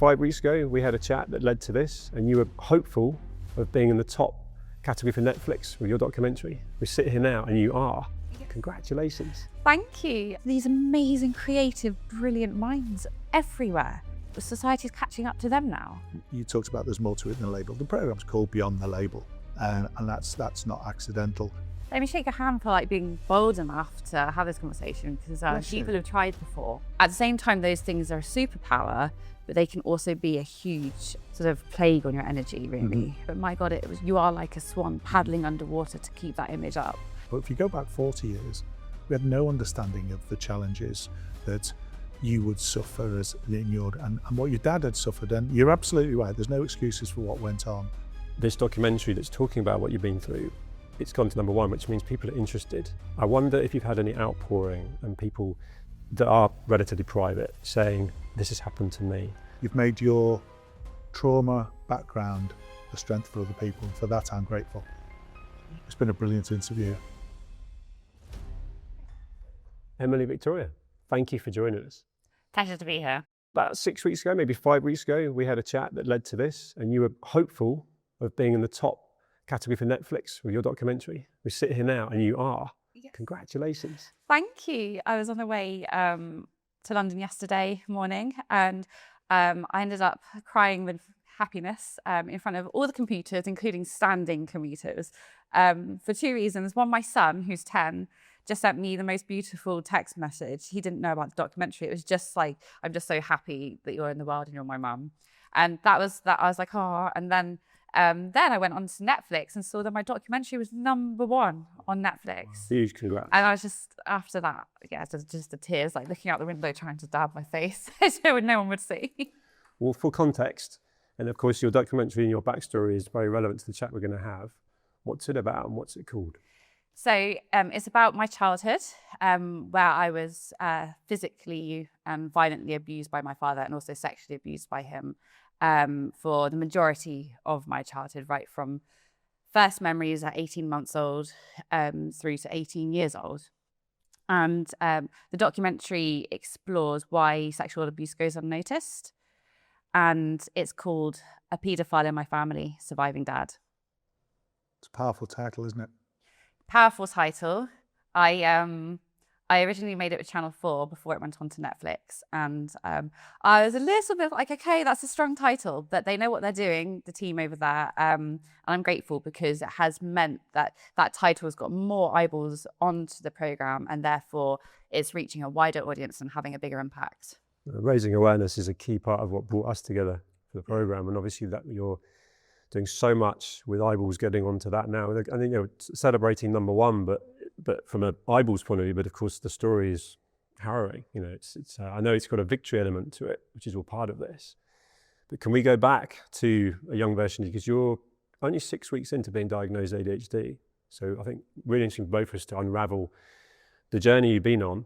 5 weeks ago, we had a chat that led to this, and you were hopeful of being in the top category for Netflix with your documentary. We sit here now and you are. Congratulations. Thank you. These amazing, creative, brilliant minds everywhere. Society's catching up to them now. You talked about there's more to it than a label. The programme's called Beyond the Label, and that's not accidental. Let me shake a hand for being bold enough to have this conversation, because people have tried before. At the same time, those things are a superpower, but they can also be a huge sort of plague on your energy, really. But my God, you are like a swan paddling underwater to keep that image up. But if you go back 40 years, we had no understanding of the challenges that you would suffer as in your and what your dad had suffered. And you're absolutely right, there's no excuses for what went on. This documentary that's talking about what you've been through, it's gone to #1, which means people are interested. I wonder if you've had any outpouring and people that are relatively private saying, this has happened to me. You've made your trauma background a strength for other people, and for that I'm grateful. It's been a brilliant interview. Emily Victoria, thank you for joining us. Pleasure to be here. About 6 weeks ago, maybe 5 weeks ago, we had a chat that led to this, and you were hopeful of being in the top category for Netflix with your documentary. We sit here now and you are. Yes. Congratulations. Thank you. I was on the way to London yesterday morning, and I ended up crying with happiness in front of all the computers, including standing commuters, for 2 reasons. One, my son, who's 10, just sent me the most beautiful text message. He didn't know about the documentary. It was just like, I'm just so happy that you're in the world and you're my mum. And that was that. I was like, oh. And then I went on to Netflix and saw that my documentary was #1 on Netflix. Huge congrats. And I was just, after that, just the tears, looking out the window trying to dab my face so no one would see. Well, for context, and of course your documentary and your backstory is very relevant to the chat we're going to have. What's it about and what's it called? So it's about my childhood, where I was physically and violently abused by my father, and also sexually abused by him for the majority of my childhood, right from first memories at 18 months old through to 18 years old. And the documentary explores why sexual abuse goes unnoticed. And it's called A Pedophile in My Family, Surviving Dad. It's a powerful title, isn't it? Powerful title. I originally made it with Channel 4 before it went on to Netflix, and I was a little bit like, okay, that's a strong title, but they know what they're doing, the team over there, and I'm grateful because it has meant that that title has got more eyeballs onto the programme, and therefore it's reaching a wider audience and having a bigger impact. Raising awareness is a key part of what brought us together for the programme, and obviously that you're doing so much with eyeballs getting onto that now. I think celebrating #1, but from an eyeballs point of view, but of course the story is harrowing. I know it's got a victory element to it, which is all part of this. But can we go back to a young version, because you're only 6 weeks into being diagnosed ADHD. So I think really interesting for both of us to unravel the journey you've been on,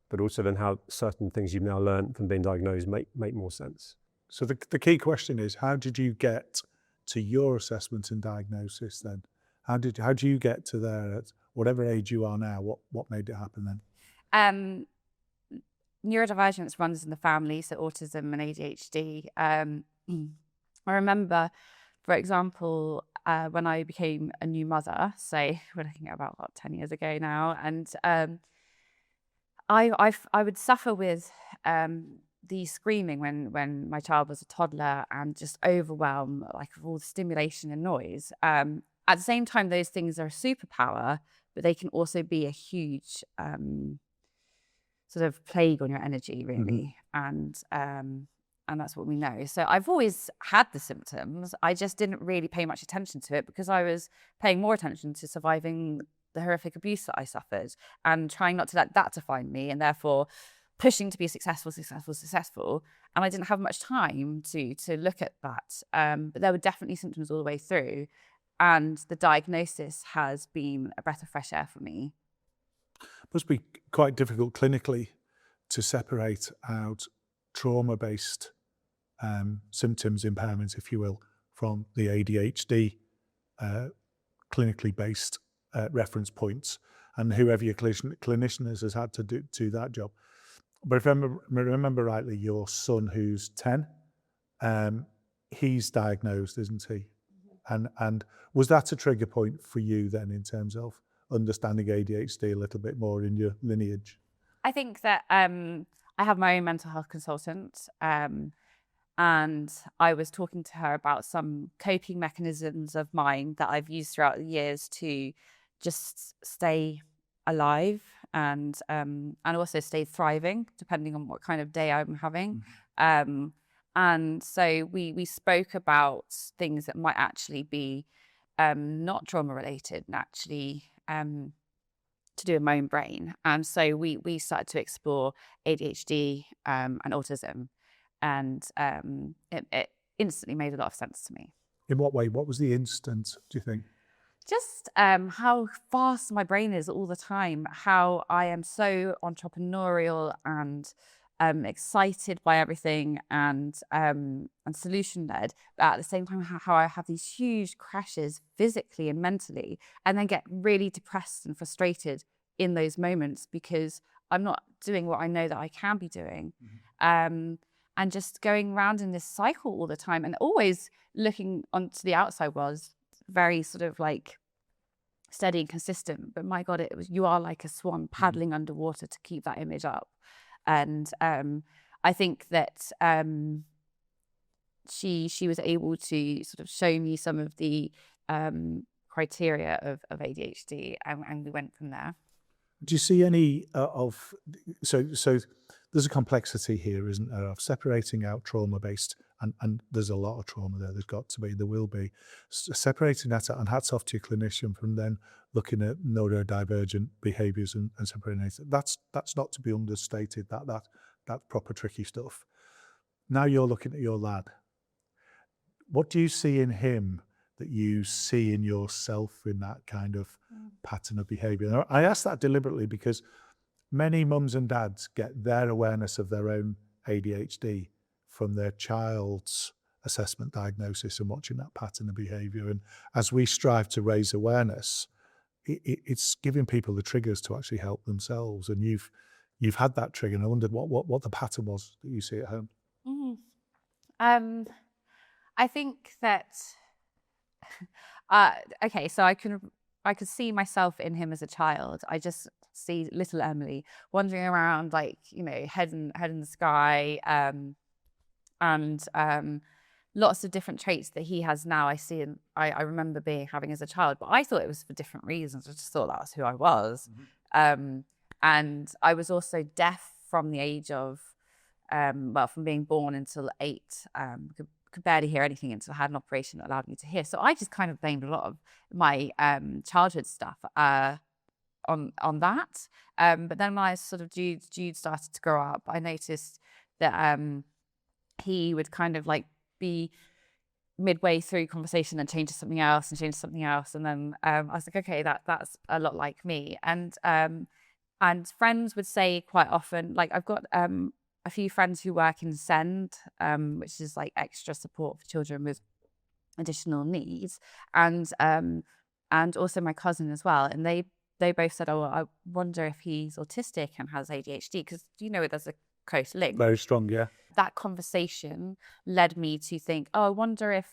but also then how certain things you've now learned from being diagnosed make more sense. So the key question is, how did you get to your assessment and diagnosis then? How do you get to there at whatever age you are now? What made it happen then? Neurodivergence runs in the family, so autism and ADHD. I remember, for example, when I became a new mother, so we're looking at about 10 years ago now, and I would suffer with the screaming when my child was a toddler, and just overwhelm of all the stimulation and noise. At the same time, those things are a superpower, but they can also be a huge sort of plague on your energy, really. And that's what we know. So I've always had the symptoms. I just didn't really pay much attention to it because I was paying more attention to surviving the horrific abuse that I suffered and trying not to let that define me, and therefore pushing to be successful. And I didn't have much time to look at that. But there were definitely symptoms all the way through. And the diagnosis has been a breath of fresh air for me. It must be quite difficult clinically to separate out trauma-based symptoms, impairments, if you will, from the ADHD clinically based reference points, and whoever your clinician has had to do that job. But if I remember rightly, your son, who's 10, He's diagnosed, isn't he? And was that a trigger point for you then in terms of understanding ADHD a little bit more in your lineage? I think that I have my own mental health consultant, and I was talking to her about some coping mechanisms of mine that I've used throughout the years to just stay alive and also stay thriving, depending on what kind of day I'm having. And so we spoke about things that might actually be not trauma related and actually to do with my own brain. And so we started to explore ADHD and autism, and it instantly made a lot of sense to me. In what way? What was the instant, do you think? Just how fast my brain is all the time, how I am so entrepreneurial and excited by everything and solution led, but at the same time how I have these huge crashes physically and mentally, and then get really depressed and frustrated in those moments because I'm not doing what I know that I can be doing. And just going around in this cycle all the time, and always looking onto the outside world is very sort of like steady and consistent. But my God, you are like a swan paddling underwater to keep that image up. And I think that she was able to sort of show me some of the criteria of ADHD, and we went from there. Do you see any so there's a complexity here, isn't there, of separating out trauma-based, and there's a lot of trauma there, there will be, separating that out, and hats off to your clinician, from then looking at neurodivergent behaviours and separating it. That's not to be understated, that's proper tricky stuff. Now you're looking at your lad. What do you see in him that you see in yourself in that kind of pattern of behaviour? Now, I ask that deliberately because many mums and dads get their awareness of their own ADHD from their child's assessment diagnosis and watching that pattern of behaviour. And as we strive to raise awareness, it's giving people the triggers to actually help themselves. And you've had that trigger, and I wondered what the pattern was that you see at home. I think that okay, so I could see myself in him as a child. I just see little Emily wandering around, like, you know, head in the sky, and lots of different traits that he has now. I see, and I remember having as a child, but I thought it was for different reasons. I just thought that was who I was. And I was also deaf from the age of from being born until 8. Could barely hear anything until I had an operation that allowed me to hear. So I just kind of blamed a lot of my childhood stuff on that. But then when I sort of Jude started to grow up, I noticed that he would kind of like be midway through conversation and change to something else and change to something else. And then I was like, okay, that's a lot like me. And friends would say quite often, like, I've got a few friends who work in SEND, which is like extra support for children with additional needs, and also my cousin as well. And they both said, oh, I wonder if he's autistic and has ADHD, because, you know, there's a close link. Very strong, yeah. That conversation led me to think, oh, I wonder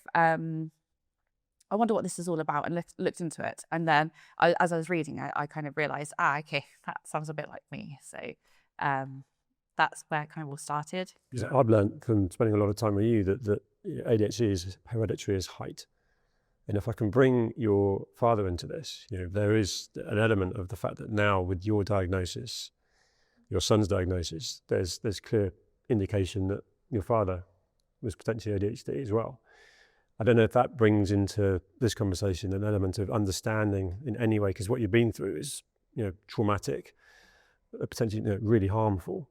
what this is all about, and looked into it. And then as I was reading, I kind of realized, okay, that sounds a bit like me. So that's where kind of all started. Yeah. I've learned from spending a lot of time with you that ADHD is hereditary as height. And if I can bring your father into this, you know, there is an element of the fact that now with your diagnosis, your son's diagnosis, there's clear indication that your father was potentially ADHD as well. I don't know if that brings into this conversation an element of understanding in any way, because what you've been through is, you know, traumatic, potentially, you know, really harmful.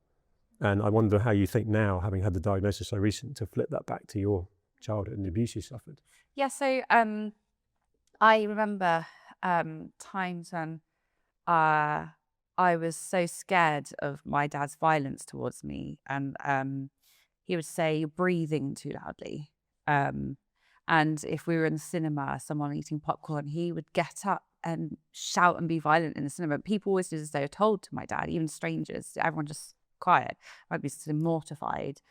And I wonder how you think now, having had the diagnosis so recent, to flip that back to your childhood and the abuse you suffered. Yeah, so I remember times when I was so scared of my dad's violence towards me, and he would say, "You're breathing too loudly." And if we were in the cinema, someone eating popcorn, he would get up and shout and be violent in the cinema. People always did as they were told to my dad, even strangers. Everyone just quiet. I'd be sort of mortified.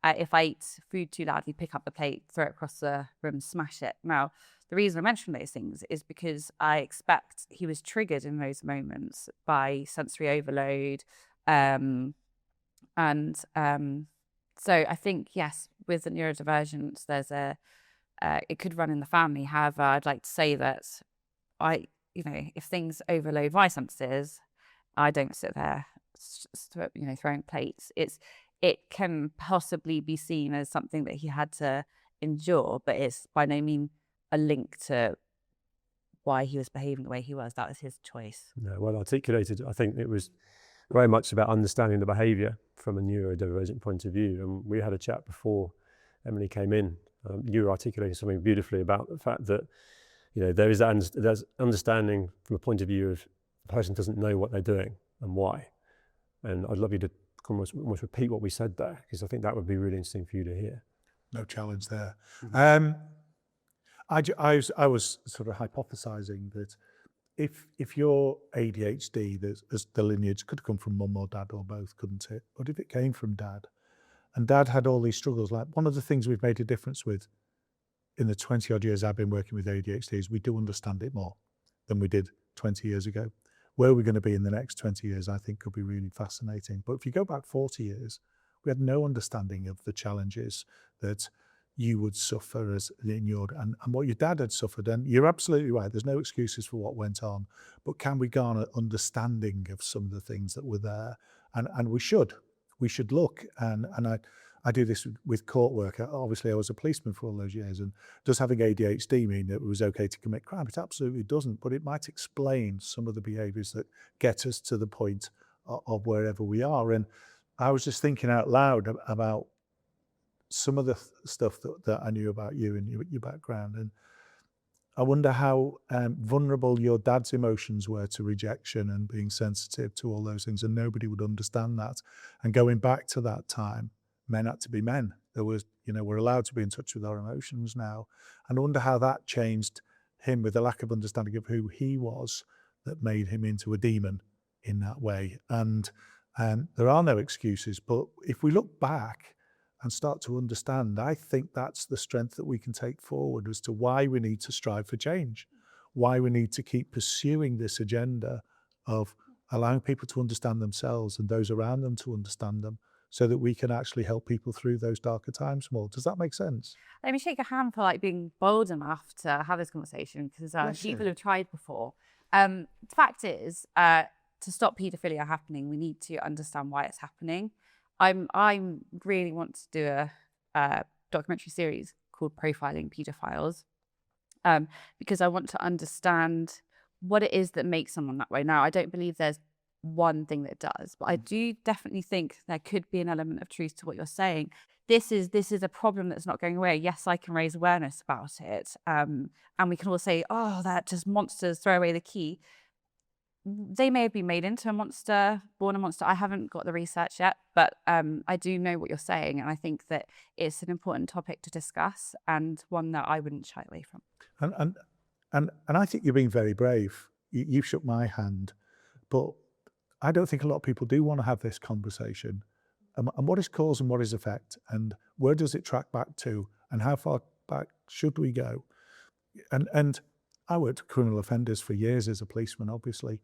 If I eat food too loud, he'd pick up the plate, throw it across the room, smash it. Now, the reason I mention those things is because I expect he was triggered in those moments by sensory overload. So I think, yes, with the neurodivergence, there's it could run in the family. However, I'd like to say that if things overload my senses, I don't sit there, throwing plates. It can possibly be seen as something that he had to endure, but it's by no means a link to why he was behaving the way he was. That was his choice. No, well articulated. I think it was very much about understanding the behaviour from a neurodivergent point of view. And we had a chat before Emily came in. You were articulating something beautifully about the fact that there's understanding from a point of view of the person doesn't know what they're doing and why. And I'd love you to almost repeat what we said there, because I think that would be really interesting for you to hear. No challenge there. Mm-hmm. I was sort of hypothesizing that if your ADHD, the lineage could come from mum or dad or both, couldn't it? But if it came from dad, and dad had all these struggles, like one of the things we've made a difference with in the 20 odd years I've been working with ADHD is we do understand it more than we did 20 years ago. Where we're going to be in the next 20 years, I think, could be really fascinating. But if you go back 40 years, we had no understanding of the challenges that you would suffer and what your dad had suffered. And you're absolutely right. There's no excuses for what went on. But can we garner understanding of some of the things that were there? And we should. We should look. And I do this with court work. Obviously, I was a policeman for all those years. And does having ADHD mean that it was okay to commit crime? It absolutely doesn't. But it might explain some of the behaviours that get us to the point of wherever we are. And I was just thinking out loud about some of the stuff that I knew about you and your background. And I wonder how vulnerable your dad's emotions were to rejection and being sensitive to all those things. And nobody would understand that. And going back to that time, men had to be men. There was, we're allowed to be in touch with our emotions now. And I wonder how that changed him with a lack of understanding of who he was that made him into a demon in that way. And there are no excuses. But if we look back and start to understand, I think that's the strength that we can take forward as to why we need to strive for change, why we need to keep pursuing this agenda of allowing people to understand themselves and those around them to understand them, so that we can actually help people through those darker times more. Does that make sense? Let me shake a hand for being bold enough to have this conversation, because people have tried before. The fact is, to stop paedophilia happening, we need to understand why it's happening. I really want to do a documentary series called Profiling Pedophiles, because I want to understand what it is that makes someone that way. Now, I don't believe there's one thing that does, but I do definitely think there could be an element of truth to what you're saying. This is a problem that's not going away. Yes, I can raise awareness about it, and we can all say, oh, that just monsters, throw away the key. They may have been made into a monster, born a monster. I haven't got the research yet, but I do know what you're saying, and I think that it's an important topic to discuss and one that I wouldn't shy away from. And I think you're being very brave. You shook my hand, but I don't think a lot of people do want to have this conversation. And what is cause and what is effect? And where does it track back to? And how far back should we go? And I worked with criminal offenders for years as a policeman, obviously.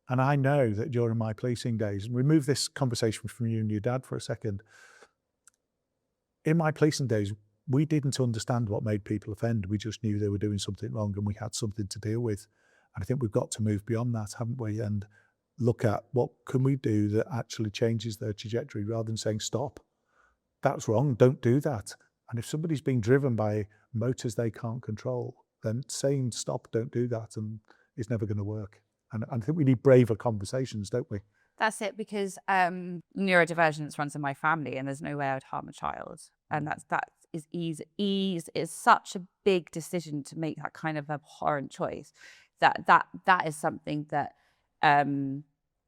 And I know that during my policing days, and remove this conversation from you and your dad for a second, in my policing days, we didn't understand what made people offend. We just knew they were doing something wrong and we had something to deal with. And I think we've got to move beyond that, haven't we? And look at what can we do that actually changes their trajectory, rather than saying, stop, that's wrong, don't do that. And if somebody's being driven by motors they can't control, then saying stop, don't do that, and it's never going to work. And I think we need braver conversations, don't we? That's it, because neurodivergence runs in my family, and there's no way I would harm a child. And that is such a big decision to make, that kind of abhorrent choice. That is something that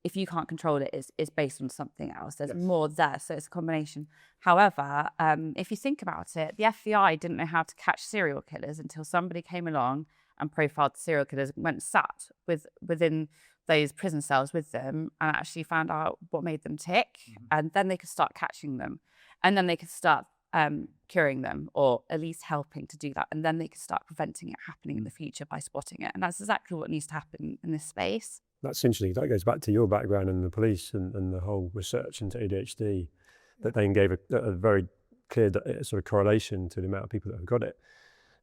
if you can't control it, is based on something else. There's more there, so it's a combination. However, if you think about it, the FBI didn't know how to catch serial killers until somebody came along and profiled the serial killers, went sat within those prison cells with them, and actually found out what made them tick, and then they could start catching them. And then they could start curing them, or at least helping to do that. And then they could start preventing it happening in the future by spotting it. And that's exactly what needs to happen in this space. That's interesting. That goes back to your background in the police and the whole research into ADHD, that then gave a very clear sort of correlation to the amount of people that have got it.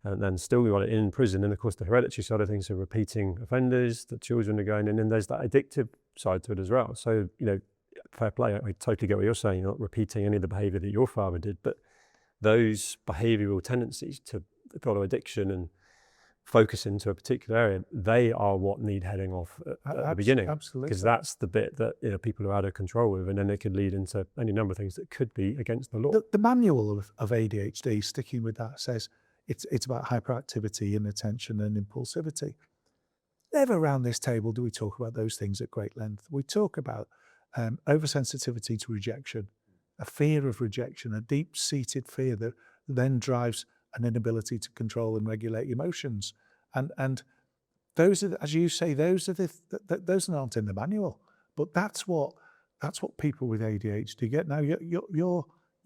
And then still got it in prison. And of course, the hereditary side of things are repeating offenders, the children are going in, and there's that addictive side to it as well. So, fair play. I totally get what you're saying. You're not repeating any of the behavior that your father did, but those behavioral tendencies to follow addiction and focus into a particular area, they are what need heading off at the beginning. Absolutely. Because that's the bit that people are out of control with, and then it could lead into any number of things that could be against the law. The manual of ADHD, sticking with that, says it's about hyperactivity, inattention and impulsivity. Never around this table do we talk about those things at great length. We talk about oversensitivity to rejection, a fear of rejection, a deep-seated fear that then drives an inability to control and regulate emotions. And those are, as you say, those aren't in the manual. But that's what people with ADHD get. Now,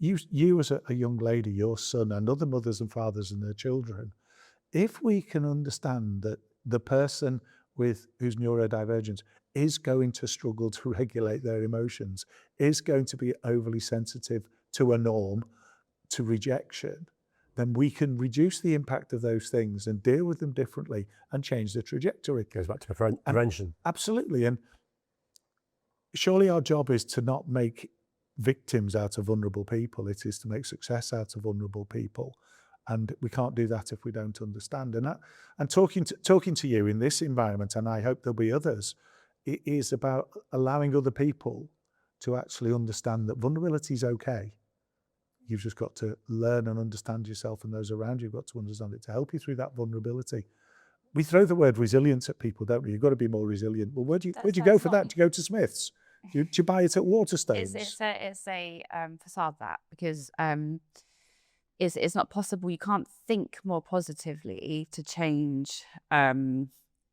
you as a young lady, your son and other mothers and fathers and their children, if we can understand that the person whose neurodivergence is going to struggle to regulate their emotions, is going to be overly sensitive to a norm, to rejection, then we can reduce the impact of those things and deal with them differently and change the trajectory. Goes back to prevention. Absolutely. And surely our job is to not make victims out of vulnerable people. It is to make success out of vulnerable people. And we can't do that if we don't understand. And talking to you in this environment, and I hope there'll be others, it is about allowing other people to actually understand that vulnerability is okay. You've just got to learn and understand yourself, and those around you have got to understand it to help you through that vulnerability. We throw the word resilience at people, don't we? You've got to be more resilient. Well, where'd you go for that? Do you go to Smith's? Do you buy it at Waterstones? It's a facade, that, because it's not possible. You can't think more positively to change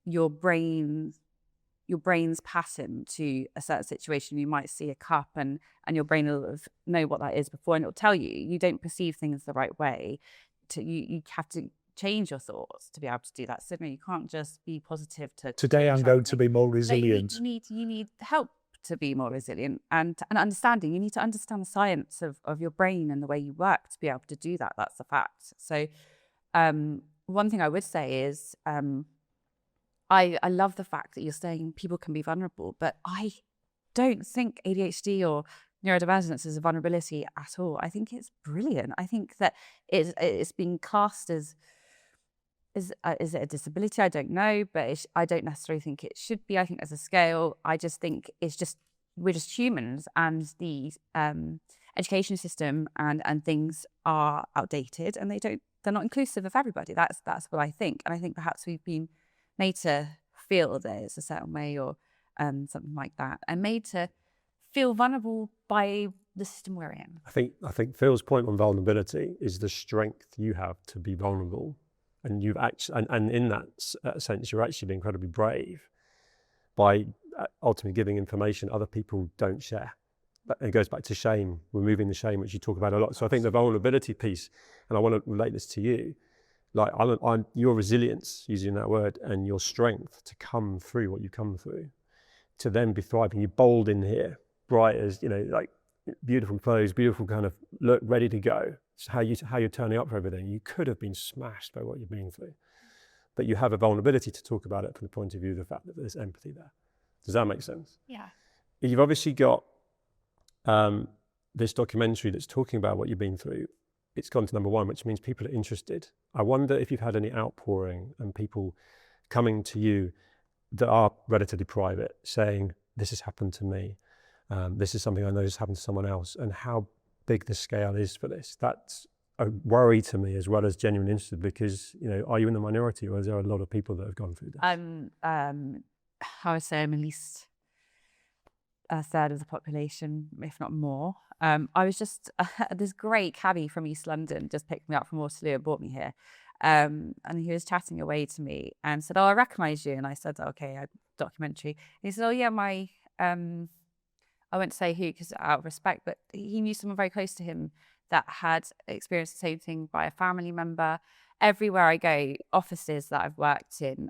your brain's pattern to a certain situation. You might see a cup and your brain will know what that is before, and it'll tell you. You don't perceive things the right way. You have to change your thoughts to be able to do that. So no, you can't just be positive to today I'm going to be more resilient. You need help to be more resilient, and understanding. You need to understand the science of your brain and the way you work to be able to do that. That's a fact. So one thing I would say is I love the fact that you're saying people can be vulnerable, but I don't think ADHD or neurodivergence is a vulnerability at all. I think it's brilliant. I think that it's being cast as is it a disability? I don't know, but I don't necessarily think it should be. I think there's a scale. I just think we're just humans, and the education system and things are outdated, and they're not inclusive of everybody. That's what I think. And I think perhaps we've been made to feel that it's a certain way, or something like that, and made to feel vulnerable by the system we're in. I think Phil's point on vulnerability is the strength you have to be vulnerable, and you've actually, and in that sense, you're actually being incredibly brave by ultimately giving information other people don't share. But it goes back to shame, removing the shame, which you talk about a lot. So I think the vulnerability piece, and I want to relate this to you, like your resilience, using that word, and your strength to come through what you come through, to then be thriving. You're bold in here, bright as, like beautiful clothes, beautiful kind of look, ready to go. It's how you're turning up for everything. You could have been smashed by what you've been through, but you have a vulnerability to talk about it from the point of view of the fact that there's empathy there. Does that make sense? Yeah. You've obviously got this documentary that's talking about what you've been through. It's gone to number one, which means people are interested. I wonder if you've had any outpouring and people coming to you that are relatively private, saying, this has happened to me. This is something I know has happened to someone else, and how big the scale is for this. That's a worry to me, as well as genuine interest, because, are you in the minority, or is there a lot of people that have gone through this? I would say I'm at least a third of the population, if not more. I was just, this great cabbie from East London just picked me up from Waterloo and brought me here. And he was chatting away to me and said, "Oh, I recognise you." And I said, "Okay, documentary." And he said, "Oh yeah, I won't say who because out of respect, but he knew someone very close to him that had experienced the same thing by a family member. Everywhere I go, offices that I've worked in,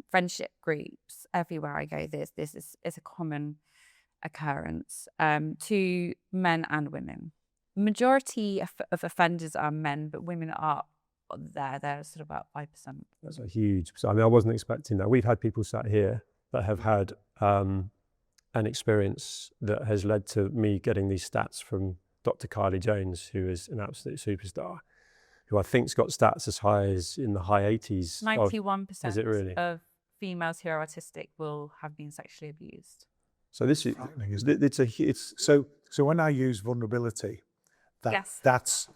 friendship groups, everywhere I go, this is a common occurrence to men and women. Majority of offenders are men, but women are they're sort of about 5%. That's a huge. So, I mean, I wasn't expecting that. We've had people sat here that have had an experience that has led to me getting these stats from Dr. Kylie Jones, who is an absolute superstar, who I think's got stats as high as in the high 80s. 91% Is it really? of females who are autistic will have been sexually abused. So this is Frightening, isn't it? it's So when I use vulnerability, Yes. that's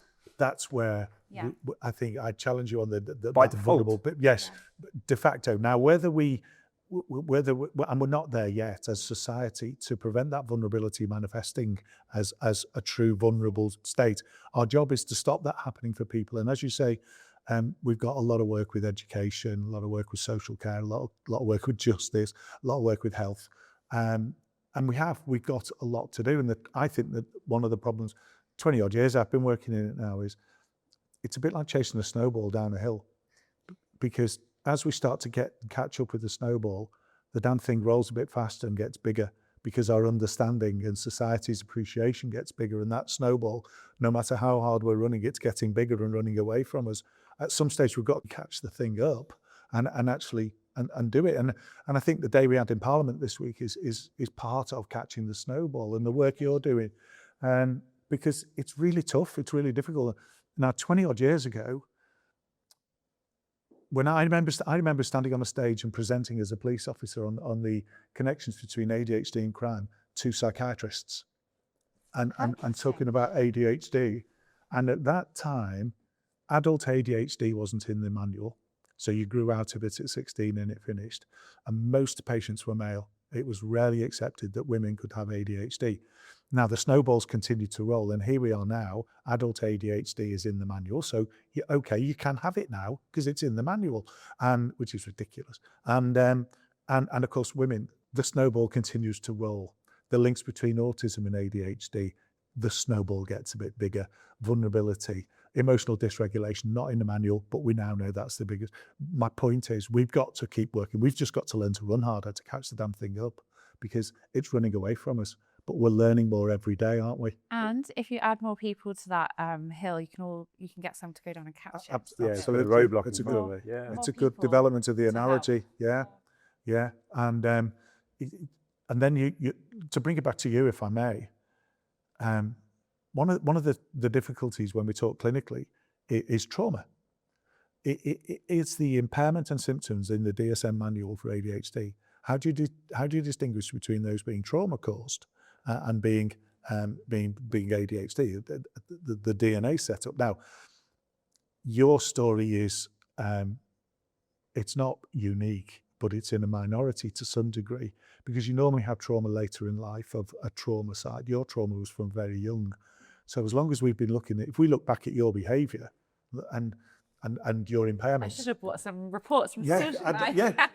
where Yeah. I think I challenge you on the By the default. vulnerable bit. Yes, de facto. Now, whether and we're not there yet as society to prevent that vulnerability manifesting as a true vulnerable state. Our job is to stop that happening for people. And as you say, we've got a lot of work with education, a lot of work with social care, a lot of work with justice, a lot of work with health. And we've got a lot to do. And I think that one of the problems, 20 odd years I've been working in it now, is it's a bit like chasing a snowball down a hill, because as we start to catch up with the snowball, the damn thing rolls a bit faster and gets bigger, because our understanding and society's appreciation gets bigger, and that snowball, no matter how hard we're running, it's getting bigger and running away from us. At some stage, we've got to catch the thing up and actually do it. And I think the day we had in Parliament this week is part of catching the snowball and the work you're doing, because it's really tough, it's really difficult. Now, 20 odd years ago, when I remember standing on a stage and presenting as a police officer on the connections between ADHD and crime to psychiatrists, and talking about ADHD. And at that time, adult ADHD wasn't in the manual. So you grew out of it at 16 and it finished. And most patients were male. It was rarely accepted that women could have ADHD. Now the snowballs continue to roll, and here we are now. Adult ADHD is in the manual, so you can have it now because it's in the manual, and which is ridiculous. And of course, women, the snowball continues to roll. The links between autism and ADHD, the snowball gets a bit bigger. Vulnerability, emotional dysregulation, not in the manual, but we now know that's the biggest. My point is, we've got to keep working. We've just got to learn to run harder to catch the damn thing up, because it's running away from us. But we're learning more every day, aren't we? And if you add more people to that hill, you can get some to go down and catch it. yeah. Stop So it. the roadblock. It's a good. good, Yeah. it's More a good people development of the to help. analogy. Yeah. And then you to bring it back to you, if I may. One of the difficulties when we talk clinically is trauma. It's the impairment and symptoms in the DSM manual for ADHD. How do you distinguish between those being trauma caused and being ADHD? The DNA setup. Now, your story is it's not unique, but it's in a minority to some degree, because you normally have trauma later in life of a trauma side. Your trauma was from very young. So as long as we've been looking at, if we look back at your behaviour and your impairments. I should have brought some reports from Yeah, social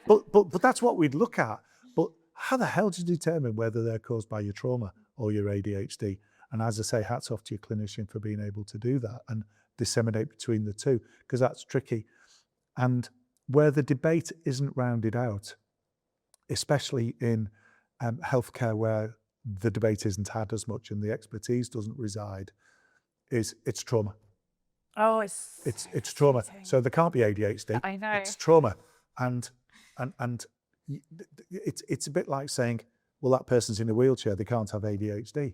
but that's what we'd look at. But how the hell do you determine whether they're caused by your trauma or your ADHD? And as I say, hats off to your clinician for being able to do that and disseminate between the two, because that's tricky. And where the debate isn't rounded out, especially in healthcare where the debate isn't had as much and the expertise doesn't reside, it's trauma. Oh, it's trauma. frustrating. So there can't be ADHD. I know. It's trauma, and it's a bit like saying, well, that person's in a wheelchair, they can't have ADHD.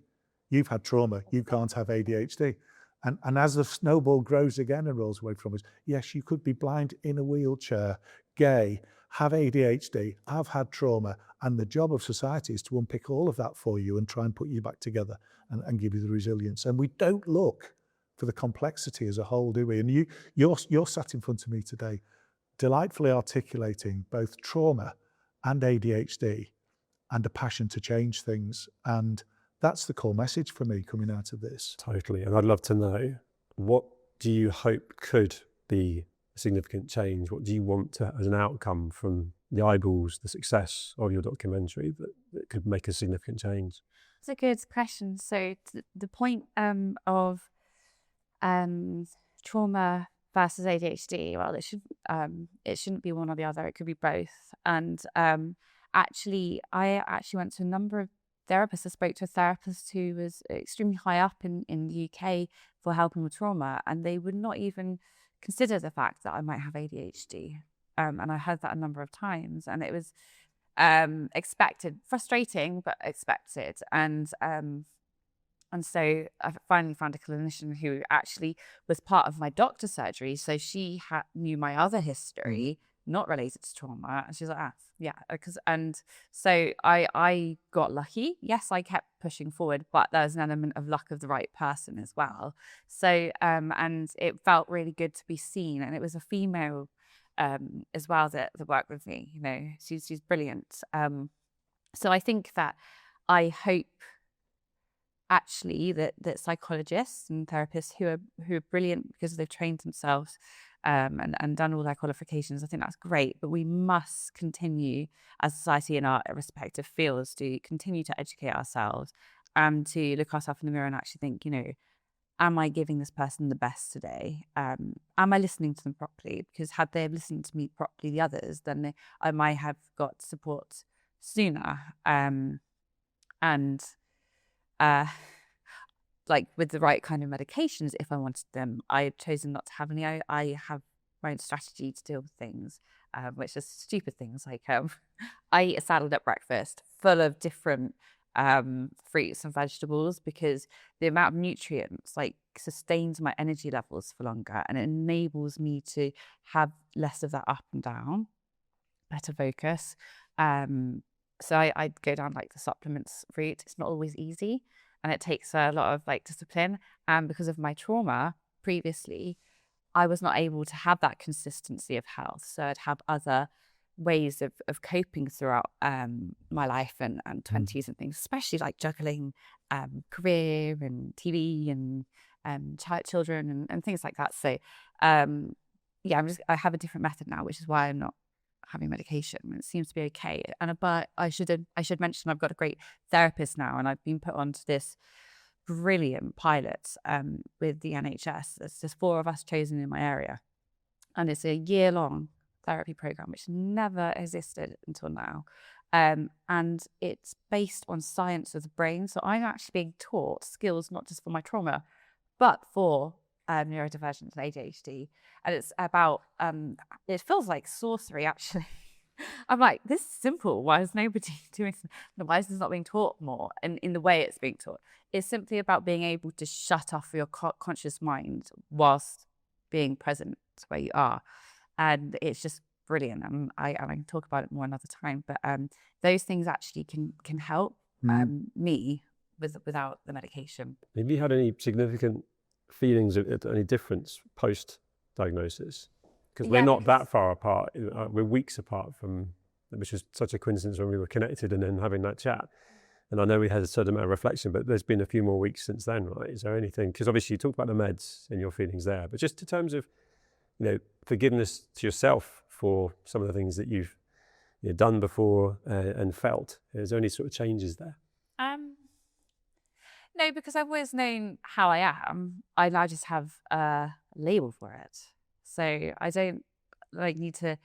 You've had trauma, you can't have ADHD. And as the snowball grows again and rolls away from us, yes, you could be blind, in a wheelchair, gay, have ADHD, have had trauma, and the job of society is to unpick all of that for you and try and put you back together and give you the resilience. And we don't look for the complexity as a whole, do we? And you're sat in front of me today, delightfully articulating both trauma and ADHD and a passion to change things. And that's the core message for me coming out of this. Totally. And I'd love to know, what do you hope could be a significant change? What do you want to, as an outcome from the eyeballs, the success of your documentary, that could make a significant change? That's a good question. So the point of trauma versus ADHD, well, it shouldn't be one or the other. It could be both. And actually, I went to a number of therapists. I spoke to a therapist who was extremely high up in the UK for helping with trauma, and they would not even consider the fact that I might have ADHD. And I heard that a number of times, and it was expected, frustrating, but expected. And so I finally found a clinician who actually was part of my doctor's surgery. So she knew my other history, not related to trauma. And she's like, yeah. And so I got lucky. Yes, I kept pushing forward, but there's an element of luck of the right person as well. So, and it felt really good to be seen. And it was a female as well that worked with me. You know, she's brilliant. So I think that I hope actually that psychologists and therapists who are brilliant because they've trained themselves and done all their qualifications, I think that's great. But we must continue as a society in our respective fields to continue to educate ourselves and to look ourselves in the mirror and actually think, you know, am I giving this person the best today? Am I listening to them properly? Because had they listened to me properly, the others, then I might have got support sooner. Like with the right kind of medications, if I wanted them, I've chosen not to have any. I have my own strategy to deal with things, which is stupid things like I eat a salad at breakfast full of different fruits and vegetables because the amount of nutrients like sustains my energy levels for longer and it enables me to have less of that up and down, better focus. So I go down like the supplements route. It's not always easy and it takes a lot of like discipline. And because of my trauma previously, I was not able to have that consistency of health. So I'd have other ways of coping throughout my life and 20s and things, especially like juggling career and TV and children and things like that. So yeah, I have a different method now, which is why I'm not having medication. It seems to be okay. But I should mention I've got a great therapist now, and I've been put onto this brilliant pilot with the NHS. There's 4 of us chosen in my area, and it's a year-long therapy program which never existed until now, and it's based on science of the brain. So I'm actually being taught skills not just for my trauma, but for neurodivergence and ADHD. And it's about, it feels like sorcery, actually. I'm like, this is simple. Why is nobody doing this? Why is this not being taught more? And in the way it's being taught, it's simply about being able to shut off your conscious mind whilst being present where you are. And it's just brilliant. And I can talk about it more another time. But those things actually can help me without the medication. Have you had any significant feelings of any difference post-diagnosis? Because we're not that far apart. We're weeks apart from, which was such a coincidence when we were connected and then having that chat. And I know we had a certain amount of reflection, but there's been a few more weeks since then, right? Is there anything? Because obviously you talked about the meds and your feelings there, but just in terms of, you know, forgiveness to yourself for some of the things that you've done before and felt. Is there any sort of changes there? No, because I've always known how I am. I now just have a label for it. So I don't need to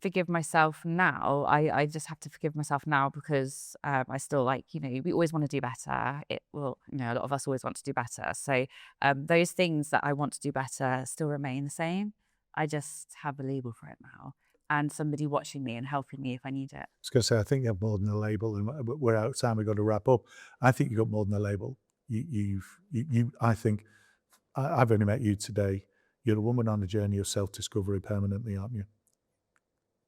forgive myself now. I just have to forgive myself now because I still we always want to do better. A lot of us always want to do better. So those things that I want to do better still remain the same. I just have a label for it now. And somebody watching me and helping me if I need it. I was going to say, I think you have more than a label, and we're out of time. We've got to wrap up. I think you've got more than a label. I think I've only met you today. You're a woman on a journey of self-discovery permanently, aren't you?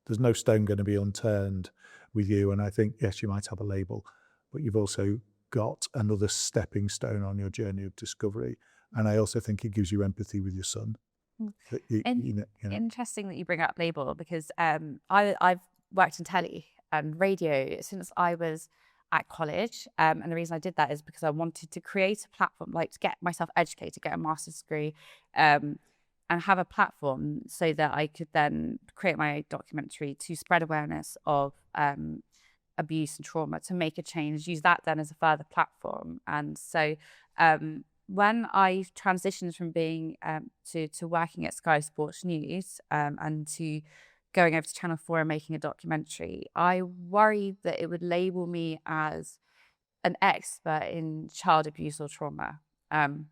There's no stone going to be unturned with you. And I think, yes, you might have a label, but you've also got another stepping stone on your journey of discovery. And I also think it gives you empathy with your son. Interesting that you bring up label because I've worked in telly and radio since I was at college, and the reason I did that is because I wanted to create a platform, like to get myself educated, get a master's degree, and have a platform so that I could then create my documentary to spread awareness of abuse and trauma to make a change, use that then as a further platform. And so when I transitioned from being to working at Sky Sports News and to going over to Channel 4 and making a documentary, I worried that it would label me as an expert in child abuse or trauma, and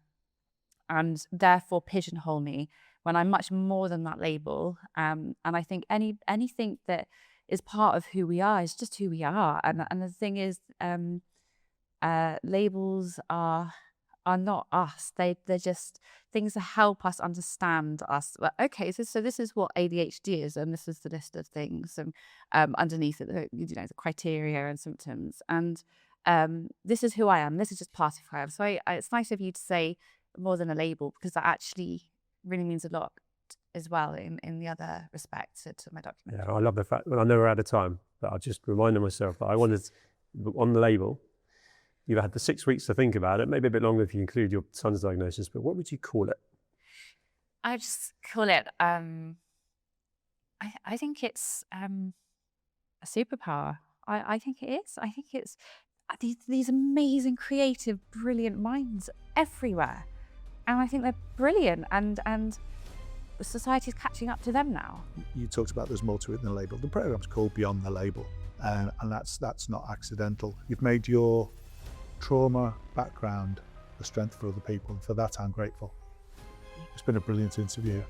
therefore pigeonhole me when I'm much more than that label. And I think anything that is part of who we are is just who we are. And the thing is, labels are not us. They're just things that help us understand us. Well, okay, so this is what ADHD is, and this is the list of things, and underneath it, the criteria and symptoms. And this is who I am. This is just part of who I am. So it's nice of you to say more than a label, because that actually really means a lot as well in the other respects to my documentary. Yeah, I love the fact that I know we're out of time, but I just reminded myself that I wanted, on the label, you've had the 6 weeks to think about it, maybe a bit longer if you include your son's diagnosis, but what would you call it? I just call it, I think it's a superpower. I think it is. I think it's these amazing, creative, brilliant minds everywhere. And I think they're brilliant, and society's catching up to them now. You talked about there's more to it than a label. The programme's called Beyond the Label, and that's not accidental. You've made your trauma background a strength for other people, and for that I'm grateful. It's been a brilliant interview.